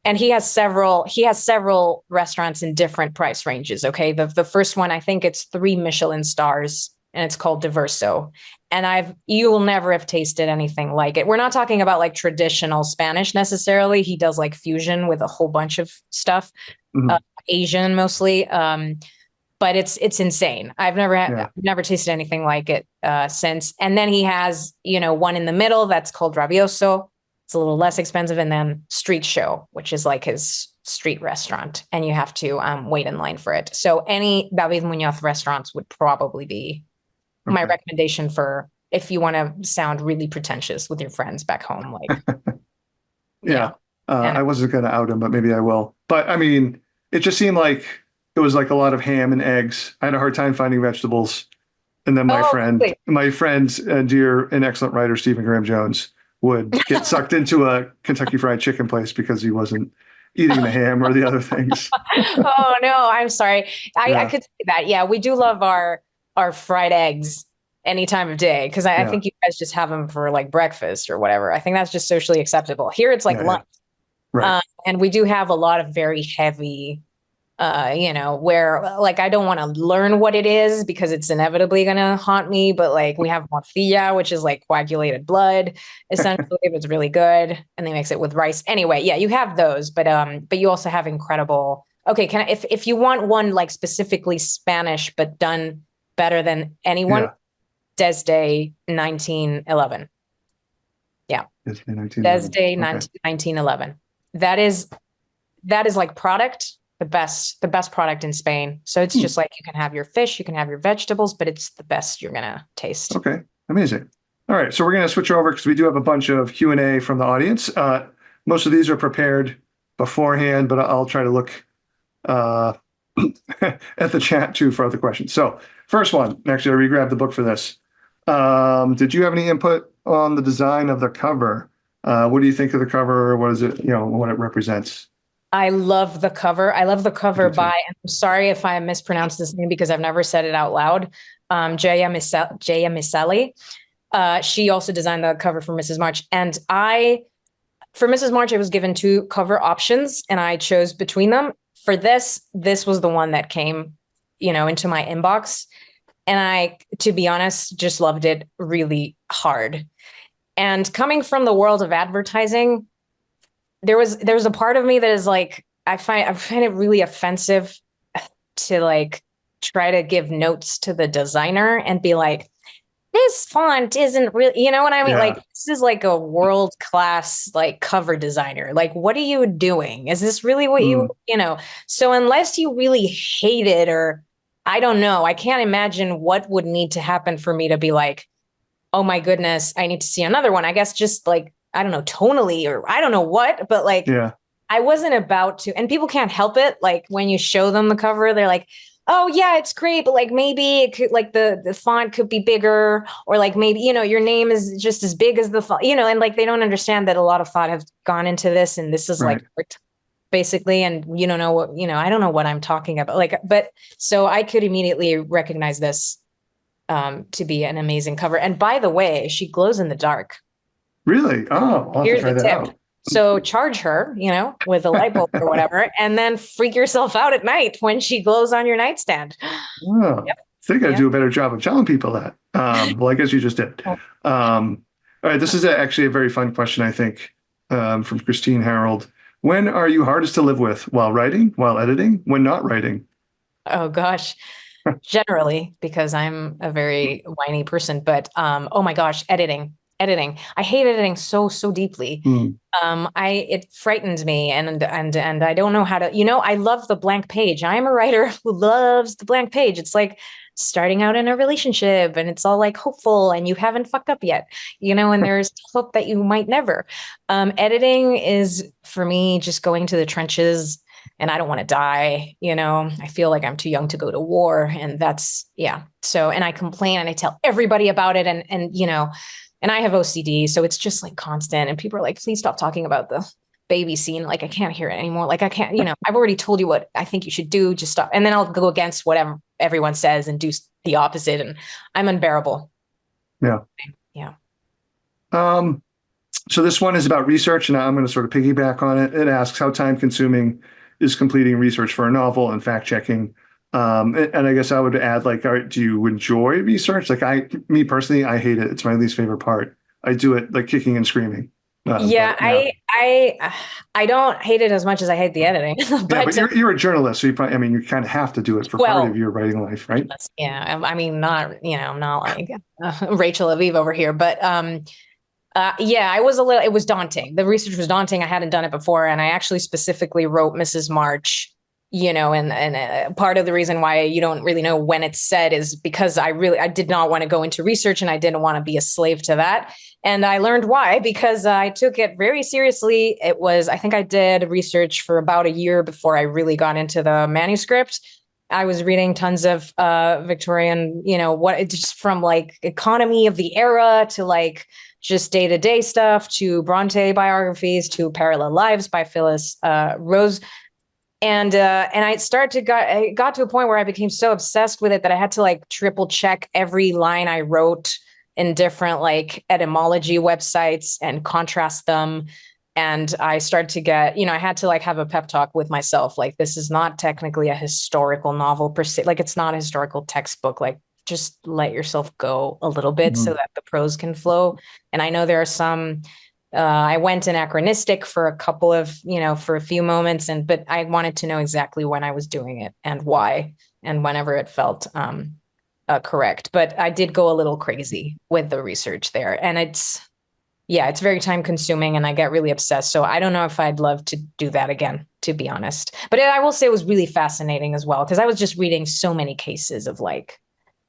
And he has several restaurants in different price ranges. Okay. The first one, I think it's 3 Michelin stars, and it's called Diverso. And you will never have tasted anything like it. We're not talking about like traditional Spanish necessarily. He does like fusion with a whole bunch of stuff, Asian mostly. But it's insane. I've never tasted anything like it since. And then he has, one in the middle that's called Rabioso. It's a little less expensive. And then Street Show, which is like his street restaurant. And you have to wait in line for it. So any David Muñoz restaurants would probably be my recommendation for if you want to sound really pretentious with your friends back home. Like, I wasn't going to out him, but maybe I will. But I mean, it just seemed like it was like a lot of ham and eggs. I had a hard time finding vegetables. And then my friend, dear and excellent writer, Stephen Graham Jones, would get sucked into a Kentucky Fried Chicken place because he wasn't eating the ham or the other things. Oh, no, I'm sorry. I could say that. Yeah, we do love our fried eggs any time of day, because I think you guys just have them for like breakfast or whatever. I think that's just socially acceptable. Here it's like lunch. Right. And we do have a lot of very heavy where like I don't want to learn what it is because it's inevitably going to haunt me. But like we have morcilla, which is like coagulated blood, essentially. It's really good, and they mix it with rice. Anyway, you have those, but you also have incredible. Okay, if you want one like specifically Spanish but done better than anyone, Desde 1911. Yeah, Desde 1911. That is like the best product in Spain. So it's just like you can have your fish, you can have your vegetables, but it's the best you're gonna taste. Okay, amazing. All right, so we're gonna switch over because we do have a bunch of Q&A from the audience. Most of these are prepared beforehand, but I'll try to look at the chat too for other questions. So first one, actually I re-grabbed the book for this. Did you have any input on the design of the cover? What do you think of the cover? What is it, what it represents? I love the cover. I love the cover by, and I'm sorry if I mispronounced this name because I've never said it out loud, Jaya Misali. She also designed the cover for Mrs. March. And for Mrs. March, I was given 2 cover options and I chose between them. For this was the one that came, into my inbox. And I, to be honest, just loved it really hard. And coming from the world of advertising, there's a part of me that is like, I find it really offensive to like try to give notes to the designer and be like, this font isn't really, you know what I mean? Yeah. Like, this is like a world class, like cover designer. Like, what are you doing? Is this really what Mm, you know? So unless you really hate it, or I don't know, I can't imagine what would need to happen for me to be like, oh my goodness, I need to see another one. I guess just like, I don't know, tonally, or I don't know what, but like, yeah. I wasn't about to, and people can't help it. Like when you show them the cover, they're like, oh yeah, it's great, but like maybe it could, like the font could be bigger, or like maybe, your name is just as big as the font, and like they don't understand that a lot of thought has gone into this, and this is Right. like art, basically, and you don't know what, I don't know what I'm talking about. Like, but so I could immediately recognize this to be an amazing cover. And by the way, she glows in the dark. Really? Oh, I'll have to Here's try a that tip. out. So charge her, with a light bulb or whatever, and then freak yourself out at night when she glows on your nightstand. Oh, Yep. I think I Yep. do a better job of telling people that. Well, I guess you just did. Oh, All right, this is actually a very fun question, I think, from Christine Harold. When are you hardest to live with? While writing, while editing, when not writing? oh gosh. Generally, because I'm a very whiny person, but oh my gosh, editing. I hate editing so deeply. Hmm. It frightens me, and I don't know how to, I love the blank page. I'm a writer who loves the blank page. It's like starting out in a relationship, and it's all like hopeful, and you haven't fucked up yet, and there's hope that you might never. Editing is for me just going to the trenches, and I don't want to die. I feel like I'm too young to go to war, and that's, yeah. So, and I complain and I tell everybody about it, and I have OCD, so it's just like constant. And people are like, please stop talking about the baby scene. Like, I can't hear it anymore. Like, I can't, I've already told you what I think you should do. Just stop. And then I'll go against whatever everyone says and do the opposite. And I'm unbearable. Yeah. Yeah. Um, so this one is about research, and I'm going to sort of piggyback on it. It asks how time consuming is completing research for a novel and fact checking. And I guess I would add, like, do you enjoy research? Like me personally, I hate it. It's my least favorite part. I do it like kicking and screaming. Yeah, But yeah, I don't hate it as much as I hate the editing, yeah. But but you're a journalist, so you probably, I mean, you kind of have to do it for part of well, your writing life, right? yeah. I mean, not, not like Rachel Aviv over here, but yeah, it was daunting. The research was daunting. I hadn't done it before. And I actually specifically wrote Mrs. March, and part of the reason why you don't really know when it's said is because I did not want to go into research, and I didn't want to be a slave to that. And I learned why, because I took it very seriously. I think I did research for about a year before I really got into the manuscript. I was reading tons of Victorian, just from like economy of the era to like just day-to-day stuff, to Bronte biographies, to Parallel Lives by Phyllis Rose. And I got to a point where I became so obsessed with it that I had to like triple check every line I wrote in different like etymology websites and contrast them. And I started to get, I had to like have a pep talk with myself. Like, this is not technically a historical novel per se. Like, it's not a historical textbook. Like, just let yourself go a little bit so Mhm. that the prose can flow. And I know there are some, I went anachronistic for a couple of, for a few moments, but I wanted to know exactly when I was doing it and why, and whenever it felt correct. But I did go a little crazy with the research there, and it's very time consuming, and I get really obsessed. So I don't know if I'd love to do that again, to be honest. But I will say it was really fascinating as well, because I was just reading so many cases of like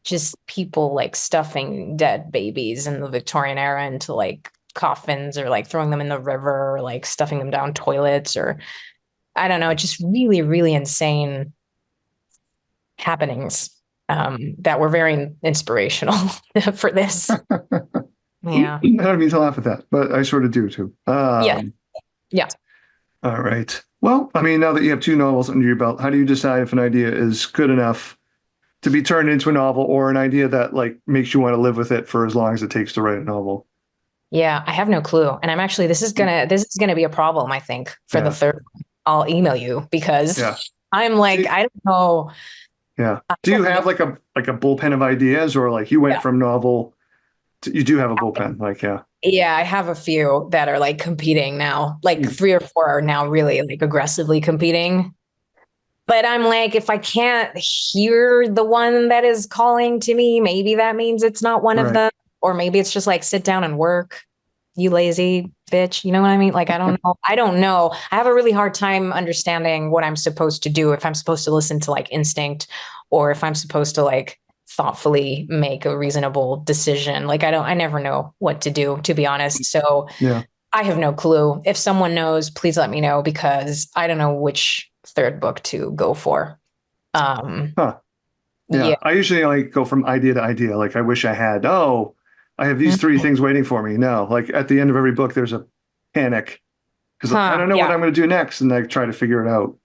just people like stuffing dead babies in the Victorian era into like coffins, or like throwing them in the river, or like stuffing them down toilets, or I don't know, just really, really insane happenings that were very inspirational for this. Yeah. I don't mean to laugh at that, but I sort of do too. Yeah. Yeah. All right. Well, I mean, now that you have two novels under your belt, how do you decide if an idea is good enough to be turned into a novel, or an idea that like makes you want to live with it for as long as it takes to write a novel? Yeah, I have no clue. And I'm actually, this is gonna be a problem, I think, for the Yeah. third one. I'll email you, because Yeah. I'm like, Do, I don't know. yeah. I Do you don't know. have like a bullpen of ideas, or like you went Yeah. from novel to, you do have a bullpen, like, yeah. Yeah, I have a few that are like competing now. Like Hmm. 3 or 4 are now really like aggressively competing. But I'm like, if I can't hear the one that is calling to me, maybe that means it's not one of Right. them. Or maybe it's just like, sit down and work, you lazy bitch. You know what I mean? Like, I don't know. I don't know. I have a really hard time understanding what I'm supposed to do, if I'm supposed to listen to like instinct, or if I'm supposed to like thoughtfully make a reasonable decision. Like, I never know what to do, to be honest. So Yeah. I have no clue. If someone knows, please let me know, because I don't know which third book to go for. Huh. Yeah. Yeah. I usually like go from idea to idea. Like I wish I had, oh, I have these three things waiting for me. No, like at the end of every book, there's a panic because I don't know what Yeah. I'm going to do next. And I try to figure it out.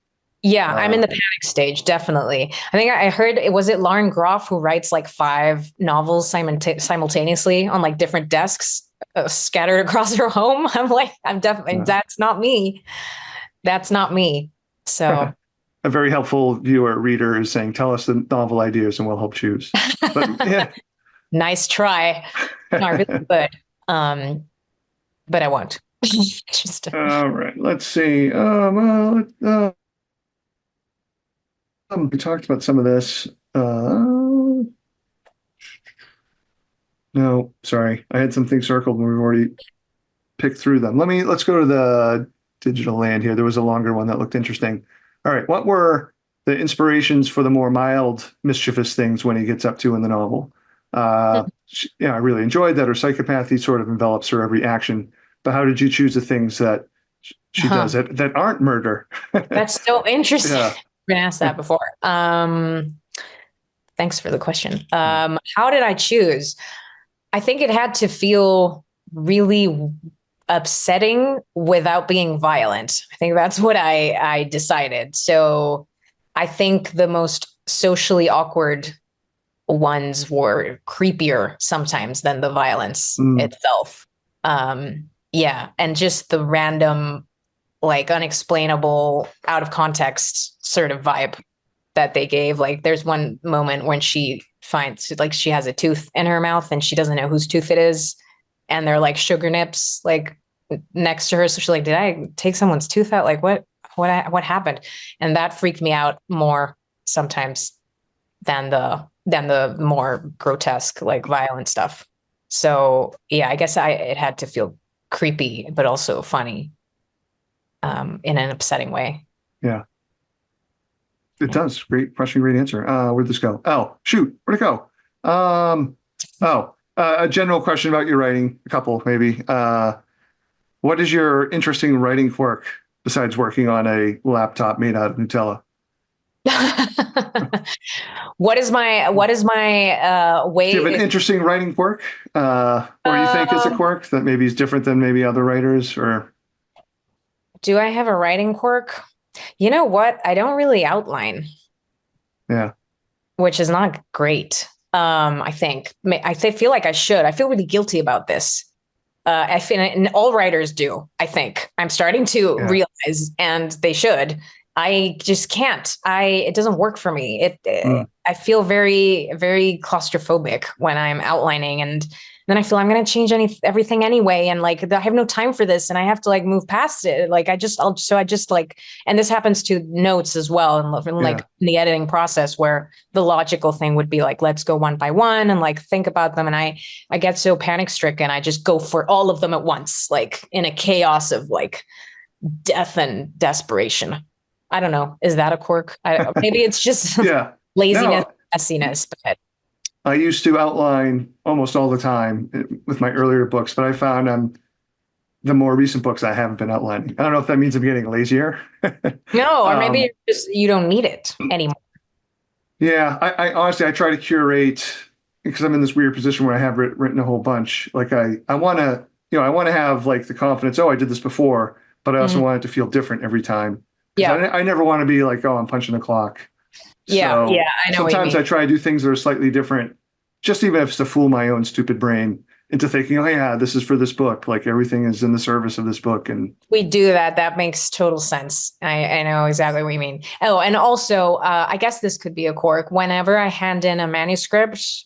Yeah. I'm in the panic stage. Definitely. I think I heard was it Lauren Groff who writes like 5 novels simultaneously on like different desks scattered across her home. I'm like, I'm definitely, that's not me. That's not me. So A very helpful viewer, reader is saying, tell us the novel ideas and we'll help choose. But yeah. nice try. No, really good. But I won't. Just All right. Let's see. We talked about some of this. No, sorry. I had some things circled and we've already picked through them. Let's go to the digital land here. There was a longer one that looked interesting. All right. What were the inspirations for the more mild, mischievous things when he gets up to in the novel? I really enjoyed that her psychopathy sort of envelops her every action. But how did you choose the things that she does that aren't murder? That's so interesting. Yeah. I've been asked that before. Thanks for the question. How did I choose? I think it had to feel really upsetting without being violent. I think that's what I decided. So I think the most socially awkward ones were creepier sometimes than the violence itself. Yeah. And just the random, like unexplainable, out of context sort of vibe that they gave. Like there's one moment when she finds like she has a tooth in her mouth and she doesn't know whose tooth it is. And they're like sugar nips like next to her. So she's like, did I take someone's tooth out? Like what happened? And that freaked me out more sometimes than the more grotesque, like violent stuff. So yeah, I guess it had to feel creepy, but also funny, in an upsetting way. Yeah. It does. Great question, great answer. Where'd this go? Oh, shoot. Where'd it go? A general question about your writing, a couple maybe. What is your interesting writing quirk besides working on a laptop made out of Nutella? What is my way? Do you have an interesting writing quirk? Or you think is a quirk that maybe is different than maybe other writers? Or do I have a writing quirk? You know what? I don't really outline. Yeah. Which is not great. I think I feel like I should. I feel really guilty about this. I feel, and all writers do. I think I'm starting to realize, and they should. I just can't. It doesn't work for me. I feel very, very claustrophobic when I'm outlining, and then I feel I'm going to change everything anyway. And like, I have no time for this and I have to like move past it. Like I just like, and this happens to notes as well. And like in the editing process where the logical thing would be like, let's go one by one and like think about them. And I get so panic stricken. I just go for all of them at once, like in a chaos of like death and desperation. I don't know. Is that a quirk? Maybe it's just laziness, messiness, but I used to outline almost all the time with my earlier books, but I found the more recent books I haven't been outlining. I don't know if that means I'm getting lazier. No, or maybe you don't need it anymore. Yeah, I honestly I try to curate because I'm in this weird position where I have written a whole bunch. Like I want to have like the confidence. Oh, I did this before, but I also want it to feel different every time. Yeah, I never want to be like, oh, I'm punching the clock. Yeah, so I know. Sometimes I try to do things that are slightly different, just even if it's to fool my own stupid brain into thinking, oh yeah, this is for this book. Like everything is in the service of this book. And we do that. That makes total sense. I know exactly what you mean. Oh, and also, I guess this could be a quirk. Whenever I hand in a manuscript,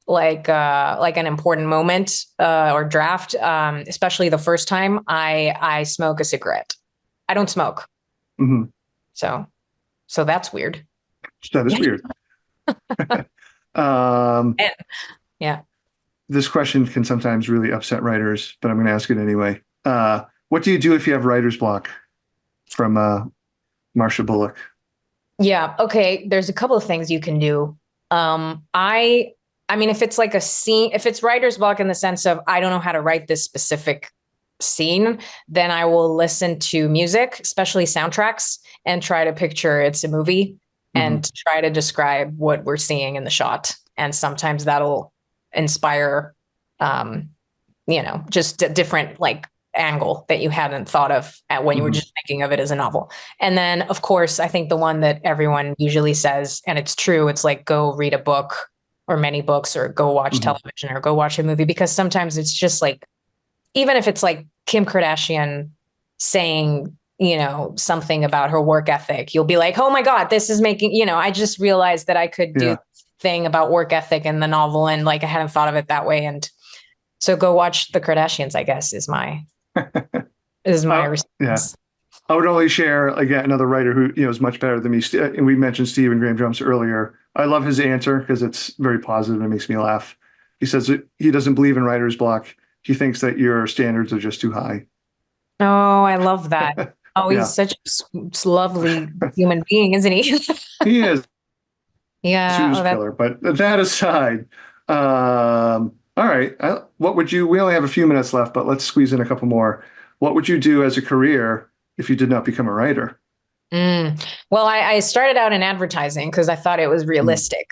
like an important moment or draft, especially the first time, I smoke a cigarette. I don't smoke. Mm-hmm. So So that's weird. That is weird. Um, And- yeah. this question can sometimes really upset writers, but I'm going to ask it anyway. What do you do if you have writer's block? From Marsha Bullock. Yeah. Okay. There's a couple of things you can do. I mean, if it's like a scene, if it's writer's block in the sense of I don't know how to write this specific scene, then I will listen to music, especially soundtracks, and try to picture it's a movie and try to describe what we're seeing in the shot. And sometimes that'll inspire, just a different like angle that you hadn't thought of when you were just thinking of it as a novel. And then, of course, I think the one that everyone usually says, and it's true, it's like go read a book or many books or go watch television or go watch a movie, because sometimes it's just like, even if it's like Kim Kardashian saying, something about her work ethic, you'll be like, oh my God, this is making, I just realized that I could do this thing about work ethic in the novel. And like, I hadn't thought of it that way. And so go watch the Kardashians, I guess, is my response. Yeah. I would only share, again, another writer who, is much better than me. And we mentioned Stephen Graham Jones earlier. I love his answer because it's very positive and makes me laugh. He says that he doesn't believe in writer's block. He thinks that your standards are just too high. Oh, I love that. Oh, he's such a lovely human being, isn't he? He is. Yeah. Choose killer. But that aside, all right. We only have a few minutes left, but let's squeeze in a couple more. What would you do as a career if you did not become a writer? Well, I started out in advertising because I thought it was realistic.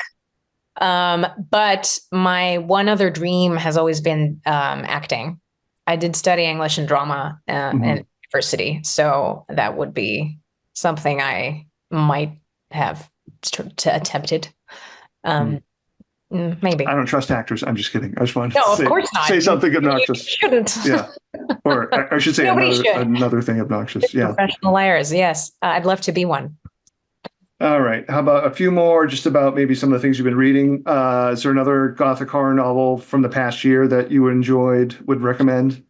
But my one other dream has always been acting. I did study English and drama in university, so that would be something I might have attempted. Maybe. I don't trust actors. I'm just kidding. I just wanted of course not. Say something obnoxious. You shouldn't. Yeah. Or I should say another thing obnoxious. Yeah. Professional liars. Yes. I'd love to be one. All right. How about a few more just about maybe some of the things you've been reading? Is there another Gothic horror novel from the past year that you would recommend?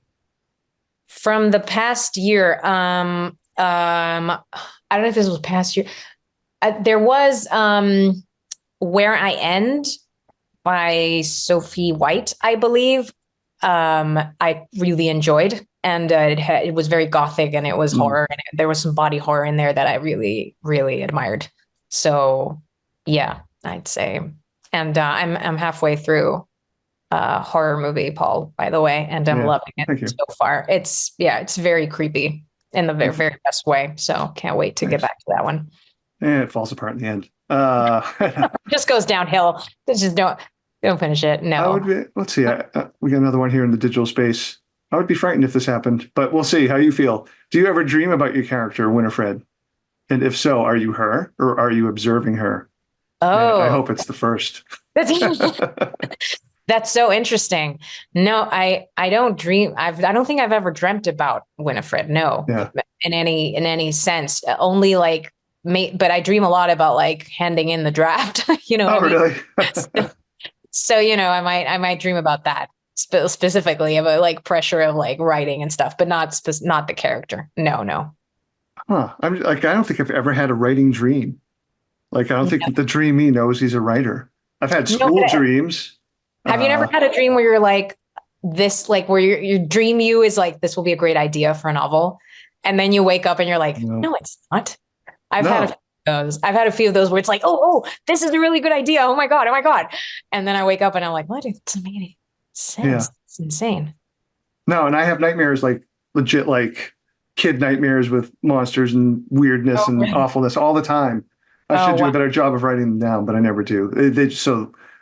From the past year, I don't know if this was past year. There was Where I End by Sophie White, I believe. I really enjoyed, and it was very Gothic, and it was horror, and there was some body horror in there that I really, really admired. So, yeah, I'd say. And I'm halfway through a horror movie, Paul, by the way, and I'm loving it so far. It's very creepy in the very, very best way. So can't wait to get back to that one. And it falls apart in the end. It just goes downhill. Just don't finish it. No. Let's see. We got another one here in the digital space. I would be frightened if this happened, but we'll see how you feel. Do you ever dream about your character, Winifred? And if so, are you her or are you observing her? Oh, I hope it's the first. That's so interesting. No, I don't dream. I don't think I've ever dreamt about Winifred. No, in any sense. Only like but I dream a lot about like handing in the draft. Oh, really? So I might dream about that specifically, about like pressure of like writing and stuff, but not the character. No. Huh. I don't think I've ever had a writing dream. Like, I don't think the dreamee knows he's a writer. I've had school dreams. Have you never had a dream where you're like this, like where your dream you is like, this will be a great idea for a novel. And then you wake up and you're like, no, it's not. I've had a few of those. I've had a few of those where it's like, oh, this is a really good idea. Oh my God. And then I wake up and I'm like, what? It doesn't make any sense. Yeah. It's insane. No, and I have nightmares, like legit, like kid nightmares with monsters and weirdness and awfulness all the time. I should do a better job of writing them down, but I never do.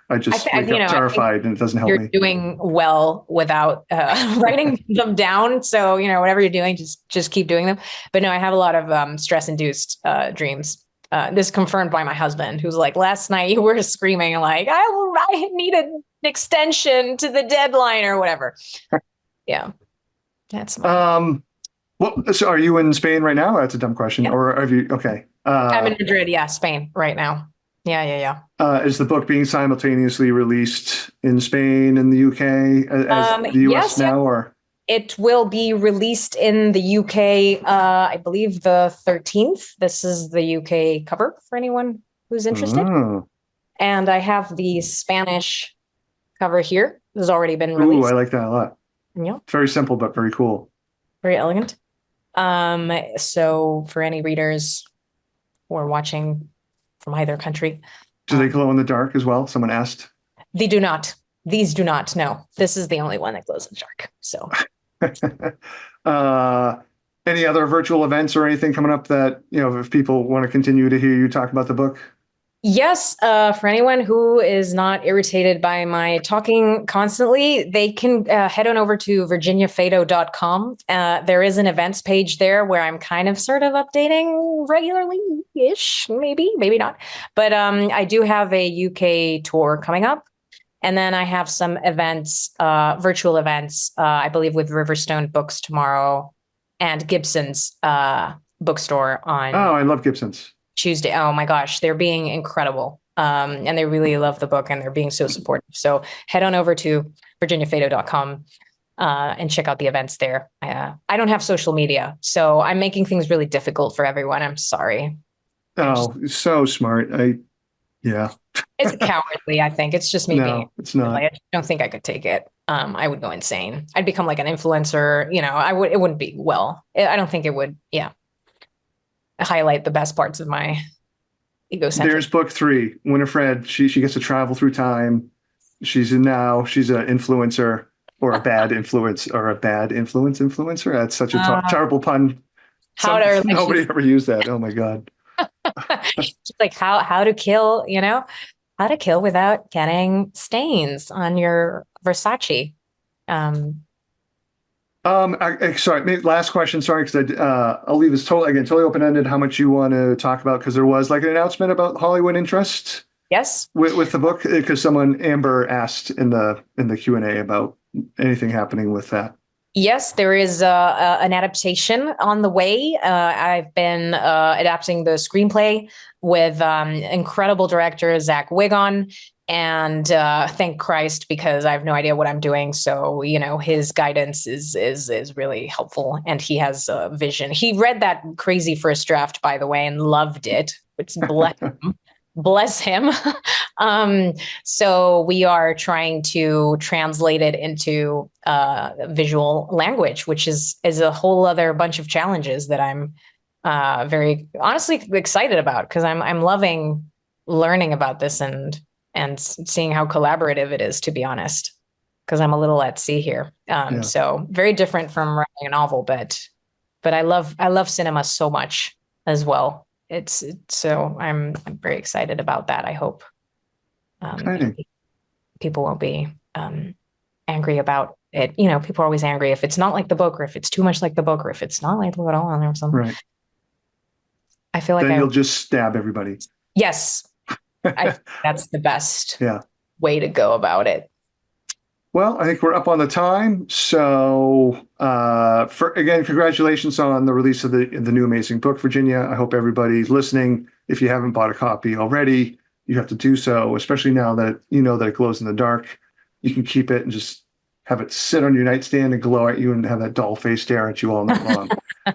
I just wake up terrified and it doesn't help me. You're doing well without writing them down. So, whatever you're doing, just keep doing them. But no, I have a lot of stress-induced dreams. This is confirmed by my husband, who's like, last night you were screaming like, I need an extension to the deadline or whatever. Yeah. That's so are you in Spain right now? That's a dumb question. Yeah. Or have you, okay. I'm in Madrid. Yeah. Spain right now. Yeah. Is the book being simultaneously released in Spain and the UK as the US now, or? It will be released in the UK, I believe the 13th. This is the UK cover for anyone who's interested. Oh. And I have the Spanish cover here. This has already been Ooh, released. I like that a lot. Yeah, Very simple, but very cool. very elegant. So for any readers who are watching from either country, Do they glow in the dark as well? Someone asked. they do not. These do not. No, this is the only one that glows in the dark. So. Any other virtual events or anything coming up that, if people want to continue to hear you talk about the book? Yes, for anyone who is not irritated by my talking constantly, they can head on over to virginiafeito.com. There is an events page there where I'm kind of sort of updating regularly-ish, maybe not. But I do have a UK tour coming up. And then I have some events, virtual events, I believe with Riverstone Books tomorrow and Gibson's bookstore on Oh, I love Gibson's. Tuesday. Oh my gosh, they're being incredible. And they really love the book and they're being so supportive. So head on over to virginiafeito.com and check out the events there. I don't have social media, so I'm making things really difficult for everyone. I'm sorry. Oh, so smart. Yeah. It's cowardly, I think. It's just me being. No, it's not. I just don't think I could take it. I would go insane. I'd become like an influencer. It wouldn't be well. I don't think it would. Yeah. Highlight the best parts of my egocentric. There's book 3, Winifred. She gets to travel through time. She's an influencer or a bad influence or a bad influence influencer. That's such a terrible pun. Nobody ever used that. Oh my God. Like how to kill, how to kill without getting stains on your Versace. Sorry, maybe last question. Sorry, because I'll leave this totally open-ended. How much you want to talk about? Because there was like an announcement about Hollywood interest. Yes. With the book, because Amber asked in the Q&A about anything happening with that. Yes, there is an adaptation on the way. I've been adapting the screenplay with incredible director Zach Wigon. And thank Christ, because I have no idea what I'm doing. So, his guidance is really helpful. And he has a vision. He read that crazy first draft, by the way, and loved it, which bless him. Bless him. So we are trying to translate it into visual language, which is a whole other bunch of challenges that I'm very honestly excited about, because I'm loving learning about this and seeing how collaborative it is, to be honest, because I'm a little at sea here. So very different from writing a novel, but I love cinema so much as well. So I'm very excited about that. I hope people won't be angry about it. People are always angry if it's not like the book, or if it's too much like the book, or if it's not like the book at all, or something. Right. I feel like then you'll just stab everybody. Yes. I think that's the best Yeah. way to go about it. Well, I think we're up on the time. So again, congratulations on the release of the new amazing book, Virginia. I hope everybody's listening. If you haven't bought a copy already, you have to do so, especially now that you know that it glows in the dark. You can keep it and just have it sit on your nightstand and glow at you and have that dull face stare at you all night long.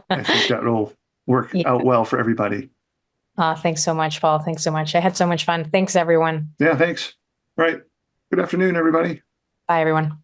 I think that will work out well for everybody. Thanks so much, Paul. Thanks so much. I had so much fun. Thanks, everyone. Yeah, thanks. All right. Good afternoon, everybody. Bye, everyone.